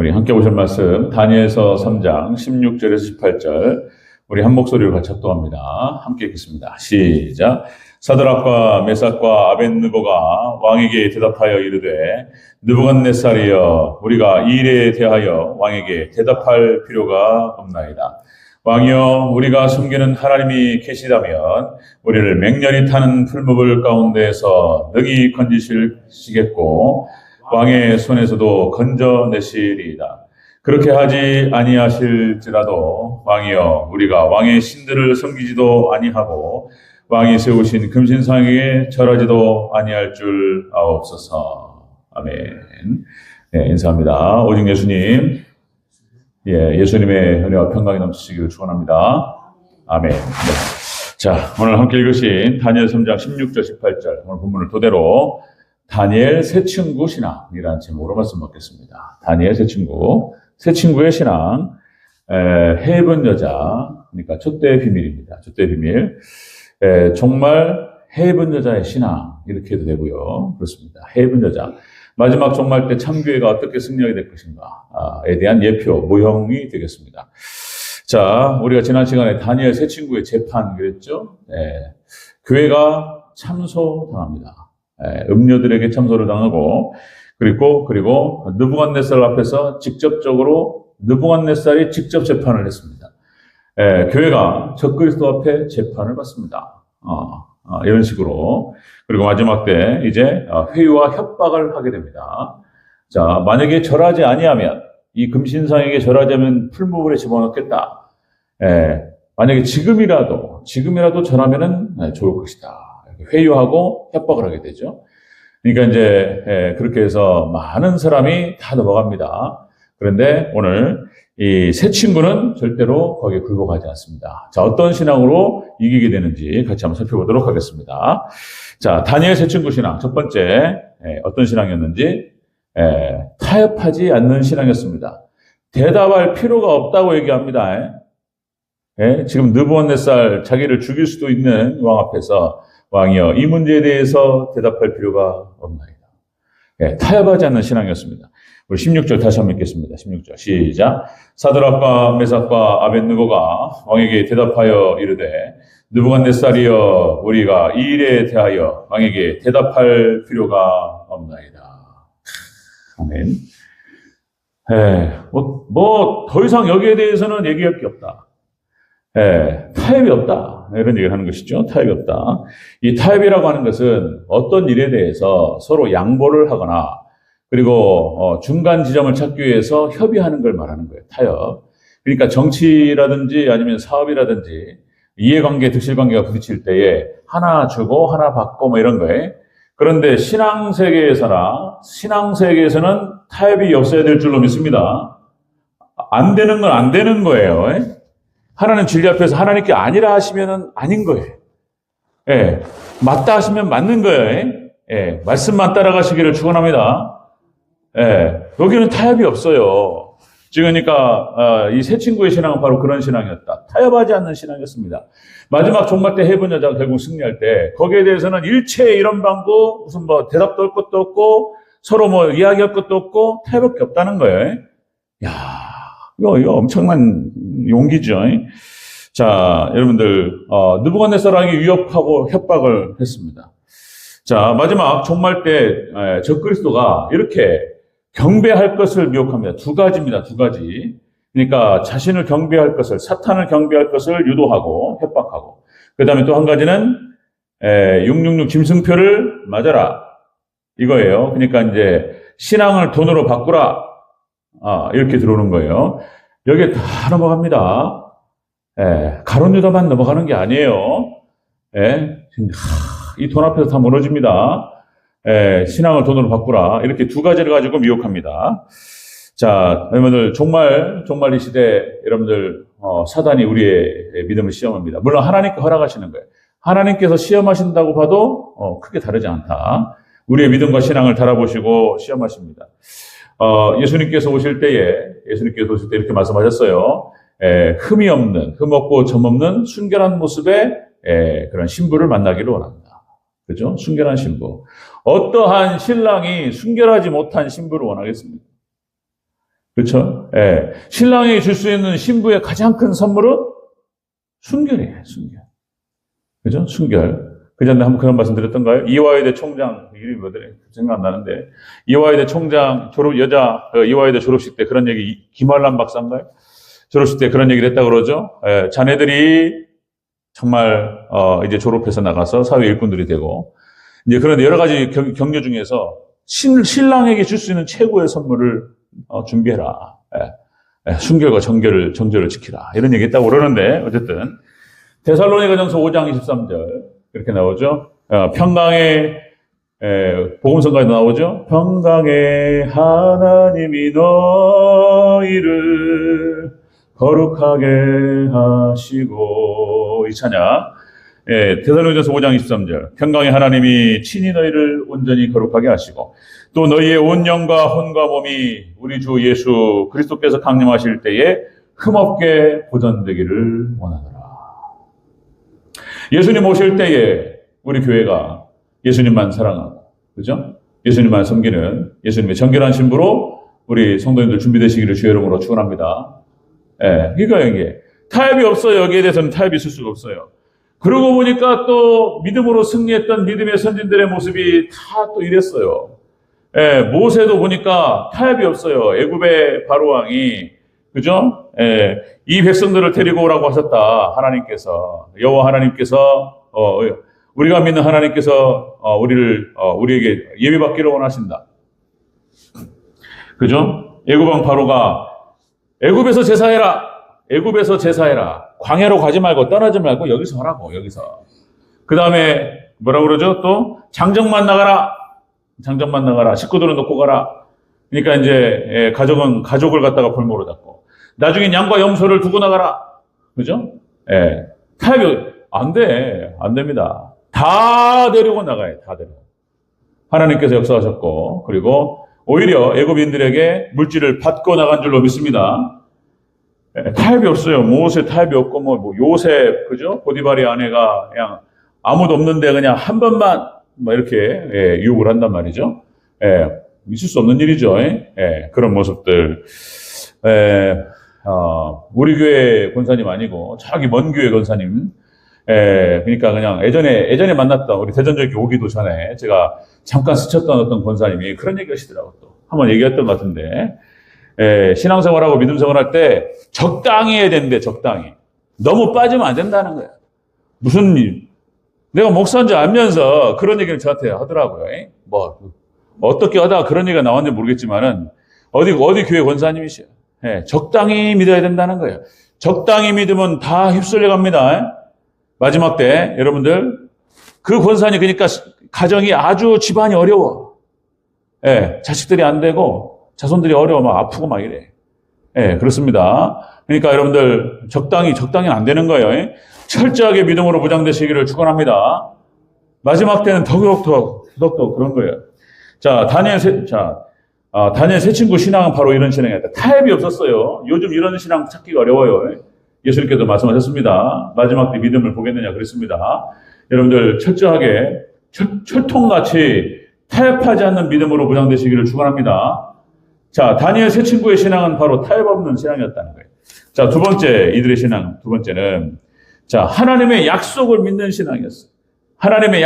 우리 함께 보실 말씀 다니엘서 3장 16절에서 18절 우리 한 목소리로 같이 합독합니다. 함께 읽겠습니다. 시작. 사드락과 메삭과 아벳느고가 왕에게 대답하여 이르되 느부갓네살이여 우리가 이 일에 대하여 왕에게 대답할 필요가 없나이다. 왕이여 우리가 섬기는 하나님이 계시다면 우리를 맹렬히 타는 풀무불 가운데에서 능히 건지시겠고 왕의 손에서도 건져내시리이다. 그렇게 하지 아니하실지라도 왕이여 우리가 왕의 신들을 섬기지도 아니하고 왕이 세우신 금신상에게 절하지도 아니할 줄 아옵소서. 아멘. 네, 인사합니다. 오직 예수님, 예수님의 은혜와 평강이 넘치시기를 축원합니다. 아멘. 네. 자, 오늘 함께 읽으신 다니엘 3장 16절 18절 오늘 본문을 토대로 다니엘 새 친구 신앙이라는 제목으로 말씀 받겠습니다. 다니엘 새 친구의 신앙, 해입은 여자, 그러니까 촛대의 비밀입니다. 촛대의 비밀. 정말 해입은 여자의 신앙, 이렇게 해도 되고요. 그렇습니다. 해입은 여자. 마지막 종말 때 참교회가 어떻게 승리하게 될 것인가에 대한 예표, 모형이 되겠습니다. 자, 우리가 지난 시간에 다니엘 새 친구의 재판 그랬죠? 교회가 참소당합니다. 음료들에게 참소를 당하고, 그리고 느부갓네살 앞에서 직접적으로 느부갓네살이 직접 재판을 했습니다. 교회가 적그리스도 앞에 재판을 받습니다. 이런 식으로. 그리고 마지막 때 이제 회유와 협박을 하게 됩니다. 자, 만약에 절하지 아니하면, 이 금신상에게 절하지 않으면 풀무불에 집어넣겠다. 만약에 지금이라도 절하면은 좋을 것이다. 회유하고 협박을 하게 되죠. 그러니까 이제 그렇게 해서 많은 사람이 다 넘어갑니다. 그런데 오늘 이 새 친구는 절대로 거기에 굴복하지 않습니다. 자, 어떤 신앙으로 이기게 되는지 같이 한번 살펴보도록 하겠습니다. 자, 다니엘 새 친구 신앙 첫 번째 어떤 신앙이었는지 타협하지 않는 신앙이었습니다. 대답할 필요가 없다고 얘기합니다. 지금 느부갓네살 자기를 죽일 수도 있는 왕 앞에서 왕이여 이 문제에 대해서 대답할 필요가 없나이다. 타협하지 않는 신앙이었습니다. 우리 16절 다시 한번 읽겠습니다. 16절 시작. 사드락과 메삭과 아벳느고가 왕에게 대답하여 이르되 느부갓네살이여 우리가 이 일에 대하여 왕에게 대답할 필요가 없나이다. 아멘. 더 이상 여기에 대해서는 얘기할 게 없다. 타협이 없다. 이런 얘기를 하는 것이죠. 타협이 없다. 이 타협이라고 하는 것은 어떤 일에 대해서 서로 양보를 하거나 그리고 중간 지점을 찾기 위해서 협의하는 걸 말하는 거예요. 타협. 그러니까 정치라든지 아니면 사업이라든지 이해관계, 득실관계가 부딪힐 때에 하나 주고 하나 받고 뭐 이런 거예요. 그런데 신앙세계에서는 타협이 없어야 될 줄로 믿습니다. 안 되는 건 안 되는 거예요. 하나님 진리 앞에서 하나님께 아니라 하시면은 아닌 거예요. 맞다 하시면 맞는 거예요. 말씀만 따라가시기를 축원합니다. 여기는 타협이 없어요. 그러니까 이 새 친구의 신앙은 바로 그런 신앙이었다. 타협하지 않는 신앙이었습니다. 마지막 종말 때 해본 여자가 결국 승리할 때 거기에 대해서는 일체 이런 방법 무슨 뭐 대답도 할 것도 없고 서로 뭐 이야기할 것도 없고 타협밖에 없다는 거예요. 야, 이거 엄청난 용기죠. 자, 여러분들 느부갓네살에게 위협하고 협박을 했습니다. 자, 마지막 종말 때 적그리스도가 이렇게 경배할 것을 미혹합니다. 두 가지입니다. 두 가지. 그러니까 자신을 경배할 것을, 사탄을 경배할 것을 유도하고 협박하고, 그 다음에 또 한 가지는 666 짐승표를 맞아라 이거예요. 그러니까 이제 신앙을 돈으로 바꾸라 이렇게 들어오는 거예요. 여기에 다 넘어갑니다. 가룟 유다만 넘어가는 게 아니에요. 이 돈 앞에서 다 무너집니다. 신앙을 돈으로 바꾸라. 이렇게 두 가지를 가지고 미혹합니다. 자, 여러분들, 종말 이 시대, 여러분들, 사단이 우리의 믿음을 시험합니다. 물론 하나님께 허락하시는 거예요. 하나님께서 시험하신다고 봐도, 크게 다르지 않다. 우리의 믿음과 신앙을 달아보시고 시험하십니다. 예수님께서 오실 때 이렇게 말씀하셨어요. 흠이 없는, 흠 없고 점 없는 순결한 모습의 그런 신부를 만나기를 원합니다. 그죠? 순결한 신부. 어떠한 신랑이 순결하지 못한 신부를 원하겠습니까? 그렇죠? 예. 신랑에게 줄 수 있는 신부의 가장 큰 선물은 순결이에요, 순결. 그죠? 순결. 그 전에 한번 그런 말씀 드렸던가요? 이화여대 총장, 이름이 뭐더래? 생각 안 나는데. 이화여대 총장 이화여대 졸업식 때 그런 얘기, 김환란 박사인가요? 졸업식 때 그런 얘기를 했다고 그러죠? 예, 자네들이 정말, 이제 졸업해서 나가서 사회 일꾼들이 되고, 이제 그런 여러 가지 격려 중에서 신랑에게 줄 수 있는 최고의 선물을 준비해라. 예, 순결과 정결을 지키라. 이런 얘기 했다고 그러는데, 어쨌든, 데살로니가전서 5장 23절, 이렇게 나오죠. 평강의, 복음성가에도 나오죠. 평강의 하나님이 너희를 거룩하게 하시고, 이 찬양. 데살로니가전서 5장 23절. 평강의 하나님이 친히 너희를 온전히 거룩하게 하시고, 또 너희의 온 영과 혼과 몸이 우리 주 예수 그리스도께서 강림하실 때에 흠없게 보존되기를 원하노라. 예수님 오실 때에 우리 교회가 예수님만 사랑하고, 그죠? 예수님만 섬기는 예수님의 정결한 신부로 우리 성도님들 준비되시기를 주의 이름으로 축원합니다. 그러니까 이게 타협이 없어요. 여기에 대해서는 타협이 있을 수가 없어요. 그러고 보니까 또 믿음으로 승리했던 믿음의 선진들의 모습이 다 또 이랬어요. 모세도 보니까 타협이 없어요. 애굽의 바로왕이, 그죠? 이 백성들을 데리고 오라고 하셨다. 하나님께서, 여호와 하나님께서, 우리가 믿는 하나님께서, 우리에게 예비받기를 원하신다. 그죠? 애굽왕 바로가, 애굽에서 제사해라. 광야로 가지 말고, 떠나지 말고, 여기서 하라고, 여기서. 그 다음에, 뭐라고 그러죠? 또, 장정만 나가라. 식구들은 놓고 가라. 그러니까 이제, 가족을 갖다가 볼모로 잡고. 나중엔 양과 염소를 두고 나가라. 그죠? 타협이, 안 됩니다. 다 데리고 나가요, 다 데리고. 하나님께서 역사하셨고, 그리고 오히려 애굽인들에게 물질을 받고 나간 줄로 믿습니다. 타협이 없어요. 모세 타협이 없고, 요셉, 그죠? 보디발의 아내가 그냥 아무도 없는데 그냥 한 번만, 이렇게, 유혹을 한단 말이죠. 있을 수 없는 일이죠. 그런 모습들. 우리 교회 권사님 아니고, 저기 먼 교회 권사님. 그러니까 그냥 예전에 만났던 우리 대전적이 오기도 전에 제가 잠깐 스쳤던 어떤 권사님이 그런 얘기 하시더라고요. 또. 한번 얘기했던 것 같은데. 신앙생활하고 믿음생활할 때 적당히 해야 되는데, 적당히. 너무 빠지면 안 된다는 거야. 무슨 일. 내가 목사인 줄 알면서 그런 얘기를 저한테 하더라고요. 어떻게 하다가 그런 얘기가 나왔는지 모르겠지만은, 어디 교회 권사님이시요. 적당히 믿어야 된다는 거예요. 적당히 믿으면 다 휩쓸려 갑니다. 마지막 때, 여러분들, 그 권사님, 그러니까 가정이 아주 집안이 어려워. 자식들이 안 되고, 자손들이 어려워, 막 아프고 막 이래. 그렇습니다. 그러니까 여러분들, 적당히는 안 되는 거예요. 철저하게 믿음으로 무장되시기를 축원합니다. 마지막 때는 더더욱 그런 거예요. 자, 다니엘 세 친구 신앙은 바로 이런 신앙이었다. 타협이 없었어요. 요즘 이런 신앙 찾기가 어려워요. 예수님께서 말씀하셨습니다. 마지막 때 믿음을 보겠느냐 그랬습니다. 여러분들 철저하게 철통같이 타협하지 않는 믿음으로 무장되시기를 축원합니다. 자, 다니엘 세 친구의 신앙은 바로 타협 없는 신앙이었다는 거예요. 자, 이들의 신앙 두 번째는, 자, 하나님의 약속을 믿는 신앙이었어요. 하나님의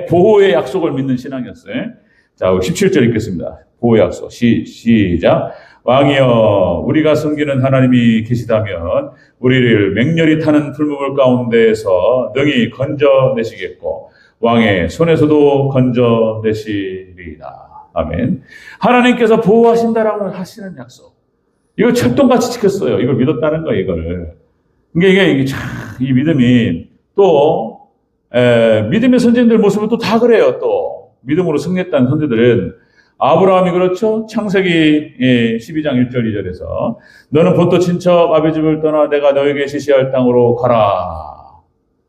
보호의 약속을 믿는 신앙이었어요. 자, 17절 읽겠습니다. 보호의 약속. 시작. 왕이여, 우리가 섬기는 하나님이 계시다면 우리를 맹렬히 타는 풀무불 가운데에서 능히 건져내시겠고 왕의 손에서도 건져내시리이다. 아멘. 하나님께서 보호하신다라고 하시는 약속. 이걸 철동같이 지켰어요. 이걸 믿었다는 거예요, 이걸. 이게 참, 이 믿음이 또, 믿음의 선진들 모습은 또 다 그래요, 또. 믿음으로 승리했다는 선지들은 아브라함이 그렇죠? 창세기 12장 1절 2절에서 너는 본토 친척 아비 집을 떠나 내가 너에게 지시할 땅으로 가라.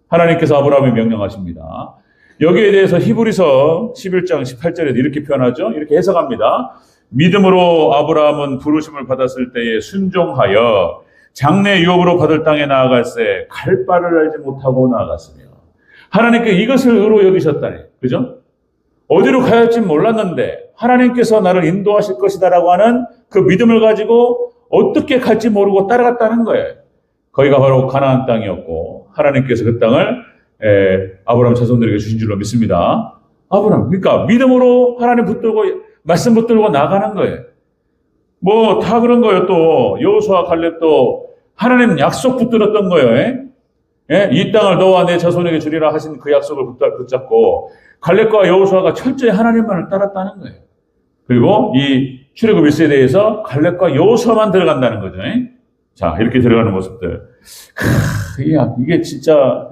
하나님께서 아브라함에 명령하십니다. 여기에 대해서 히브리서 11장 18절에 이렇게 표현하죠. 이렇게 해석합니다. 믿음으로 아브라함은 부르심을 받았을 때에 순종하여 장래 유업으로 받을 땅에 나아갈새 갈 바를 알지 못하고 나아갔으며 하나님께 이것을 의로 여기셨다네. 그죠? 어디로 가야 할지 몰랐는데 하나님께서 나를 인도하실 것이다라고 하는 그 믿음을 가지고 어떻게 갈지 모르고 따라갔다는 거예요. 거기가 바로 가나안 땅이었고 하나님께서 그 땅을 아브라함 자손들에게 주신 줄로 믿습니다. 아브라함, 그러니까 믿음으로 하나님 붙들고 말씀 붙들고 나가는 거예요. 뭐 다 그런 거예요. 또 여호수아 갈렙도 하나님 약속 붙들었던 거예요. 이 땅을 너와 내 자손에게 주리라 하신 그 약속을 붙잡고 갈렙과 여호수아가 철저히 하나님만을 따랐다는 거예요. 그리고 이 출애굽 1세대에서 갈렙과 여호수아만 들어간다는 거죠. 자, 이렇게 들어가는 모습들. 이게 진짜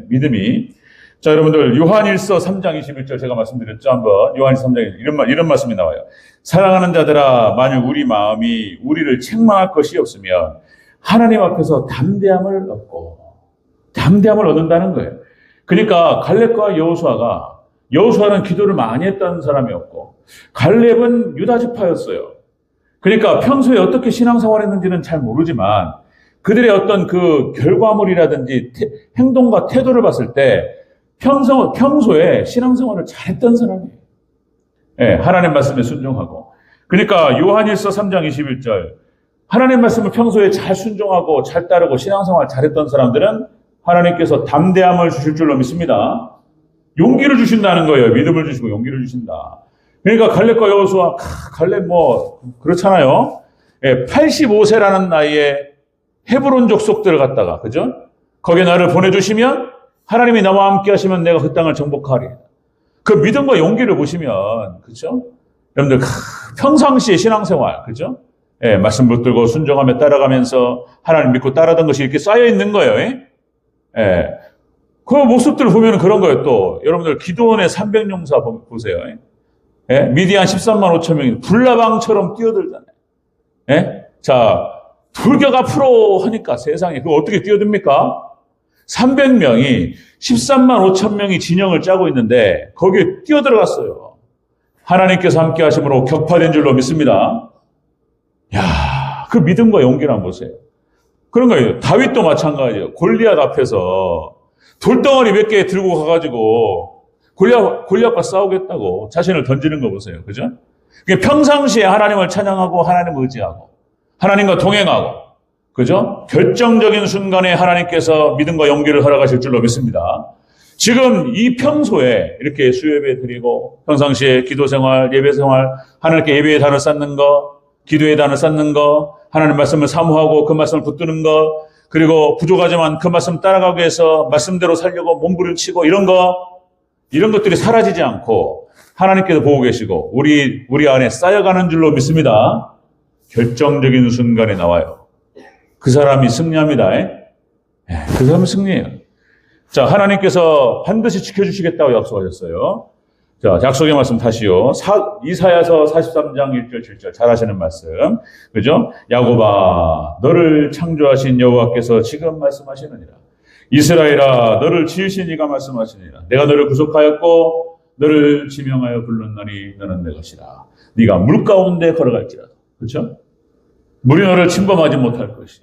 믿음이. 자, 여러분들 요한일서 3장 21절 제가 말씀드렸죠. 한번 요한일서 3장에 이런 말씀이 나와요. 사랑하는 자들아, 만일 우리 마음이 우리를 책망할 것이 없으면 하나님 앞에서 담대함을 얻는다는 거예요. 그러니까 갈렙과 여호수아는 기도를 많이 했던 사람이었고 갈렙은 유다 지파였어요. 그러니까 평소에 어떻게 신앙생활했는지는 잘 모르지만 그들의 어떤 그 결과물이라든지 행동과 태도를 봤을 때 평소에 신앙생활을 잘했던 사람이에요. 하나님 말씀에 순종하고. 그러니까 요한일서 3장 21절 하나님 말씀을 평소에 잘 순종하고 잘 따르고 신앙생활 잘했던 사람들은 하나님께서 담대함을 주실 줄로 믿습니다. 용기를 주신다는 거예요. 믿음을 주시고 용기를 주신다. 그러니까 갈렙과 여호수아, 갈렙 그렇잖아요. 85세라는 나이에 헤브론 족속들을 갖다가, 그죠? 거기에 나를 보내주시면 하나님이 나와 함께 하시면 내가 그 땅을 정복하리. 그 믿음과 용기를 보시면, 그죠? 여러분들, 평상시에 신앙생활, 그죠? 말씀 붙들고 순종하며 따라가면서 하나님 믿고 따라던 것이 이렇게 쌓여 있는 거예요. 그 모습들을 보면 그런 거예요. 또 여러분들 기드온의 300용사 보세요. 미디안 13만 5천 명이 불나방처럼 뛰어들잖아요. 자, 불교가 앞으로 하니까 세상에 그거 어떻게 뛰어듭니까? 300명이 13만 5천 명이 진영을 짜고 있는데 거기에 뛰어들어갔어요. 하나님께서 함께 하심으로 격파된 줄로 믿습니다. 야, 그 믿음과 용기를 한번 보세요. 그런 거예요. 다윗도 마찬가지예요. 골리앗 앞에서 돌덩어리 몇 개 들고 가가지고 골리앗과 싸우겠다고 자신을 던지는 거 보세요. 그죠? 평상시에 하나님을 찬양하고 하나님을 의지하고 하나님과 동행하고, 그죠? 결정적인 순간에 하나님께서 믿음과 용기를 허락하실 줄로 믿습니다. 지금 이 평소에 이렇게 수요예배 드리고 평상시에 기도생활, 예배생활, 하나님께 예배의 단을 쌓는 거, 기도의 단을 쌓는 거, 하나님 말씀을 사모하고 그 말씀을 붙드는 거, 그리고 부족하지만 그 말씀 따라가기 위해서 말씀대로 살려고 몸부림치고 이런 것들이 사라지지 않고 하나님께서 보고 계시고 우리 안에 쌓여가는 줄로 믿습니다. 결정적인 순간에 나와요. 그 사람이 승리합니다. 그 사람이 승리해요. 자, 하나님께서 반드시 지켜주시겠다고 약속하셨어요. 자, 약속의 말씀 다시요. 이사야서 43장 1절 7절 잘 하시는 말씀. 그죠? 야곱아, 너를 창조하신 여호와께서 지금 말씀하시느니라. 이스라엘아, 너를 지으신 이가 말씀하시느니라. 내가 너를 구속하였고 너를 지명하여 불렀나니 너는 내 것이라. 네가 물 가운데 걸어갈지라도. 그렇죠? 물이 너를 침범하지 못할 것이.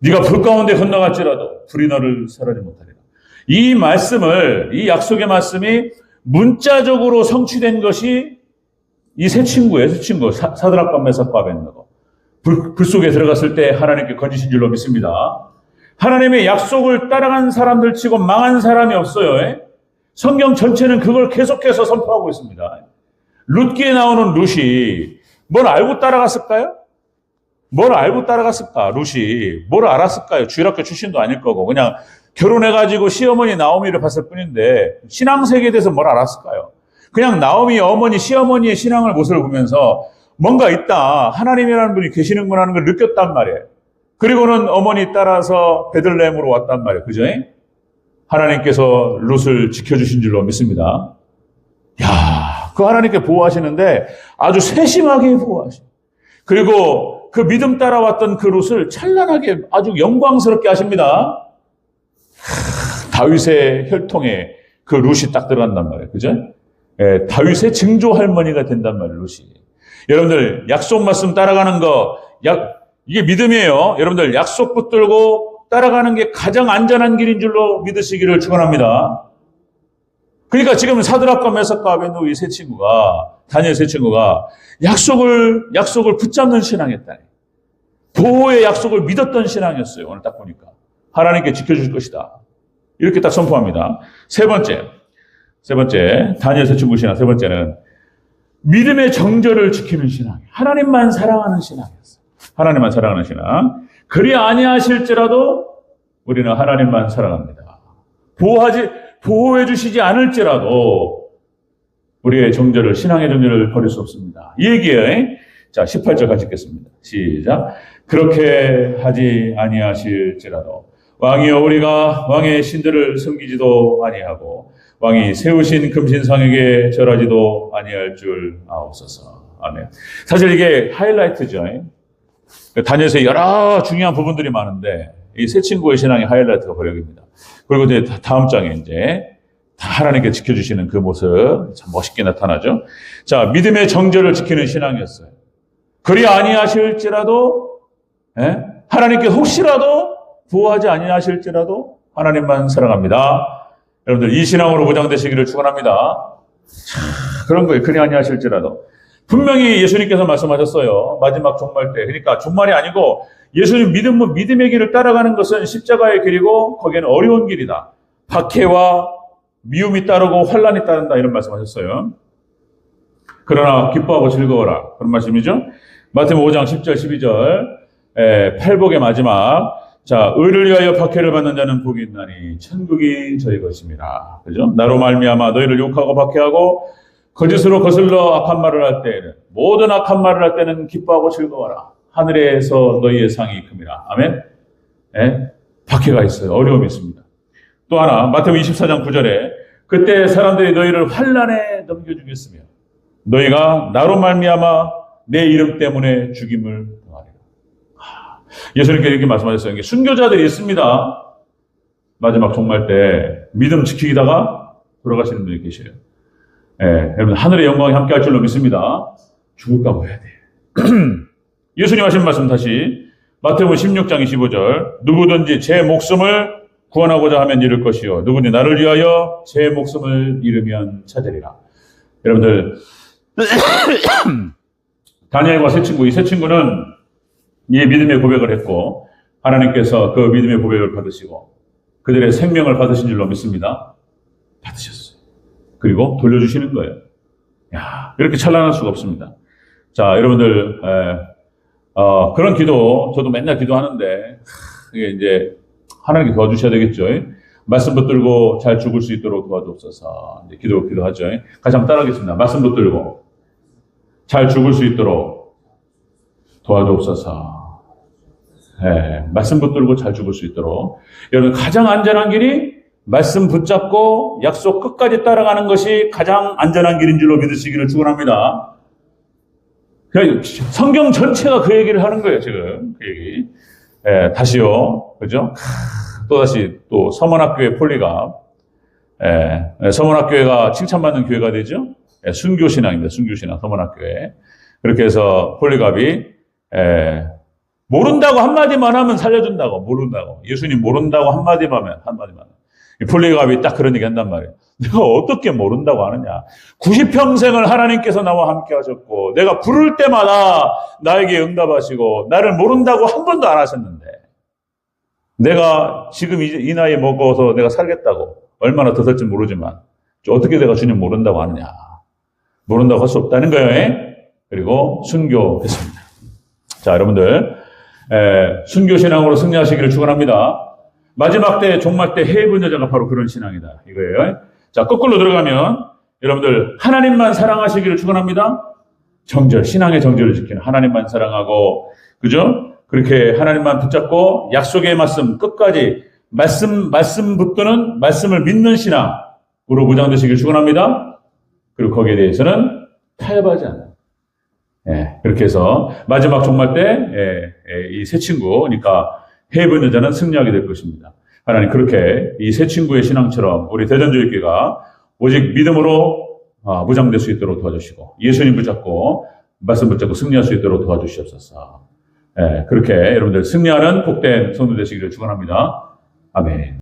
네가 불 가운데 건너갈지라도 불이 너를 사르지 못하리라. 이 말씀을, 이 약속의 말씀이 문자적으로 성취된 것이 이 세 친구, 사드락과 메삭과 아벳느고. 불 속에 들어갔을 때 하나님께 건지신 줄로 믿습니다. 하나님의 약속을 따라간 사람들 치고 망한 사람이 없어요. 성경 전체는 그걸 계속해서 선포하고 있습니다. 룻기에 나오는 룻이 뭘 알고 따라갔을까요? 뭘 알고 따라갔을까? 룻이 뭘 알았을까요? 주일학교 출신도 아닐 거고 그냥 결혼해가지고 시어머니 나오미를 봤을 뿐인데 신앙세계에 대해서 뭘 알았을까요? 그냥 나오미 어머니, 시어머니의 신앙을 모습을 보면서 뭔가 있다. 하나님이라는 분이 계시는구나 하는 걸 느꼈단 말이에요. 그리고는 어머니 따라서 베들레헴으로 왔단 말이에요. 그죠? 하나님께서 룻을 지켜주신 줄로 믿습니다. 야, 그 하나님께 보호하시는데 아주 세심하게 보호하시고 그리고 그 믿음 따라왔던 그 룻을 찬란하게 아주 영광스럽게 하십니다. 다윗의 혈통에 그 룻이 딱 들어간단 말이에요. 그죠? 다윗의 증조 할머니가 된단 말이에요. 룻이. 여러분들 약속 말씀 따라가는 거 이게 믿음이에요. 여러분들 약속 붙들고 따라가는 게 가장 안전한 길인 줄로 믿으시기를 축원합니다. 그러니까 지금 사드락과 메삭과 아벤누고 이 세 친구가, 다니엘 세 친구가 약속을 붙잡는 신앙이었다. 보호의 약속을 믿었던 신앙이었어요. 오늘 딱 보니까. 하나님께 지켜줄 것이다. 이렇게 딱 선포합니다. 세 번째, 다니엘 세 친구 신앙 세 번째는 믿음의 정절을 지키는 신앙. 하나님만 사랑하는 신앙이었어요. 하나님만 사랑하는 신앙. 그리 아니하실지라도 우리는 하나님만 사랑합니다. 보호해 주시지 않을지라도 우리의 정절을, 신앙의 정절을 버릴 수 없습니다. 이 얘기예요. 자, 18절 같이 읽겠습니다. 시작. 그렇게 하지 아니하실지라도 왕이여 우리가 왕의 신들을 섬기지도 아니하고 왕이 세우신 금신상에게 절하지도 아니할 줄 아옵소서. 아멘. 사실 이게 하이라이트죠. 다니엘서의 여러 중요한 부분들이 많은데 이 세 친구의 신앙의 하이라이트가 번역입니다. 그리고 이제 다음 장에 이제 다 하나님께 지켜주시는 그 모습 참 멋있게 나타나죠. 자, 믿음의 정절을 지키는 신앙이었어요. 그리 아니하실지라도, 하나님께 혹시라도 보호하지 아니하실지라도 하나님만 사랑합니다. 여러분들 이 신앙으로 무장되시기를 축원합니다. 그런 거예요. 그리 아니하실지라도. 분명히 예수님께서 말씀하셨어요. 마지막 종말 때. 그러니까 종말이 아니고 예수님 믿음의 길을 따라가는 것은 십자가의 길이고 거기에는 어려운 길이다. 박해와 미움이 따르고 환란이 따른다. 이런 말씀하셨어요. 그러나 기뻐하고 즐거워라. 그런 말씀이죠. 마태복음 5장 10절 12절 팔복의 마지막. 자, 의를 위하여 박해를 받는 자는 복이 있나니 천국이 저희 것입니다. 그죠? 나로 말미암아 너희를 욕하고 박해하고 거짓으로 거슬러 악한 말을 할 때에는 모든 악한 말을 할 때는 기뻐하고 즐거워라. 하늘에서 너희의 상이 큽니다. 아멘. 박해가 있어요. 어려움이 있습니다. 또 하나 마태복음 24장 9절에 그때 사람들이 너희를 환난에 넘겨주겠으며 너희가 나로 말미암아 내 이름 때문에 죽임을 당하리라. 예수님께서 이렇게 말씀하셨어요. 이게 순교자들이 있습니다. 마지막 종말 때 믿음 지키다가 돌아가시는 분이 계셔요. 여러분 하늘의 영광이 함께 할 줄로 믿습니다. 죽을까 봐야 돼. 예수님 하신 말씀 다시 마태복음 16장 25절 누구든지 제 목숨을 구원하고자 하면 잃을 것이요 누구든지 나를 위하여 제 목숨을 잃으면 찾으리라. 여러분들 다니엘과 세 친구, 이 세 친구는 이 믿음의 고백을 했고 하나님께서 그 믿음의 고백을 받으시고 그들의 생명을 받으신 줄로 믿습니다. 받으셨어요. 그리고 돌려주시는 거예요. 야, 이렇게 찬란할 수가 없습니다. 자, 여러분들 그런 기도 저도 맨날 기도하는데 이게 이제 하나님께 도와주셔야 되겠죠. 말씀 붙들고 잘 죽을 수 있도록 도와주옵소서. 이제 기도하죠. 같이 한번 따라하겠습니다. 말씀 붙들고 잘 죽을 수 있도록 도와주옵소서. 말씀 붙들고 잘 죽을 수 있도록. 여러분 가장 안전한 길이 말씀 붙잡고 약속 끝까지 따라가는 것이 가장 안전한 길인 줄로 믿으시기를 축원합니다. 성경 전체가 그 얘기를 하는 거예요, 지금. 그 얘기. 다시요. 그죠? 또다시 또 서문학교의 폴리갑. 서문학교회가 칭찬받는 교회가 되죠? 순교신앙입니다. 순교신앙, 서문학교회. 그렇게 해서 폴리갑이, 모른다고 한마디만 하면 살려준다고, 모른다고. 예수님 모른다고 한마디만 하면. 이 폴리갑이 딱 그런 얘기 한단 말이에요. 내가 어떻게 모른다고 하느냐. 90평생을 하나님께서 나와 함께 하셨고, 내가 부를 때마다 나에게 응답하시고, 나를 모른다고 한 번도 안 하셨는데, 내가 지금 이제 이 나이에 먹어서 내가 살겠다고, 얼마나 더 살지 모르지만, 어떻게 내가 주님 모른다고 하느냐. 모른다고 할 수 없다는 거예요. 그리고 순교했습니다. 자, 여러분들, 순교신앙으로 승리하시기를 축원합니다. 마지막 때, 종말 때 해입은 여자가 바로 그런 신앙이다. 이거예요. 자, 거꾸로 들어가면, 여러분들, 하나님만 사랑하시기를 축원합니다. 정절, 신앙의 정절을 지키는 하나님만 사랑하고, 그죠? 그렇게 하나님만 붙잡고, 약속의 말씀, 끝까지, 말씀 붙드는, 말씀을 믿는 신앙으로 무장되시기를 축원합니다. 그리고 거기에 대해서는 타협하지 않아요. 그렇게 해서, 마지막 종말 때, 이 세 친구, 그러니까, 해입은 여자는 승리하게 될 것입니다. 하나님 그렇게 이 세 친구의 신앙처럼 우리 대전교회가 오직 믿음으로 무장될 수 있도록 도와주시고 예수님 붙잡고 말씀 붙잡고 승리할 수 있도록 도와주시옵소서. 그렇게 여러분들 승리하는 복된 성도 되시기를 축원합니다. 아멘.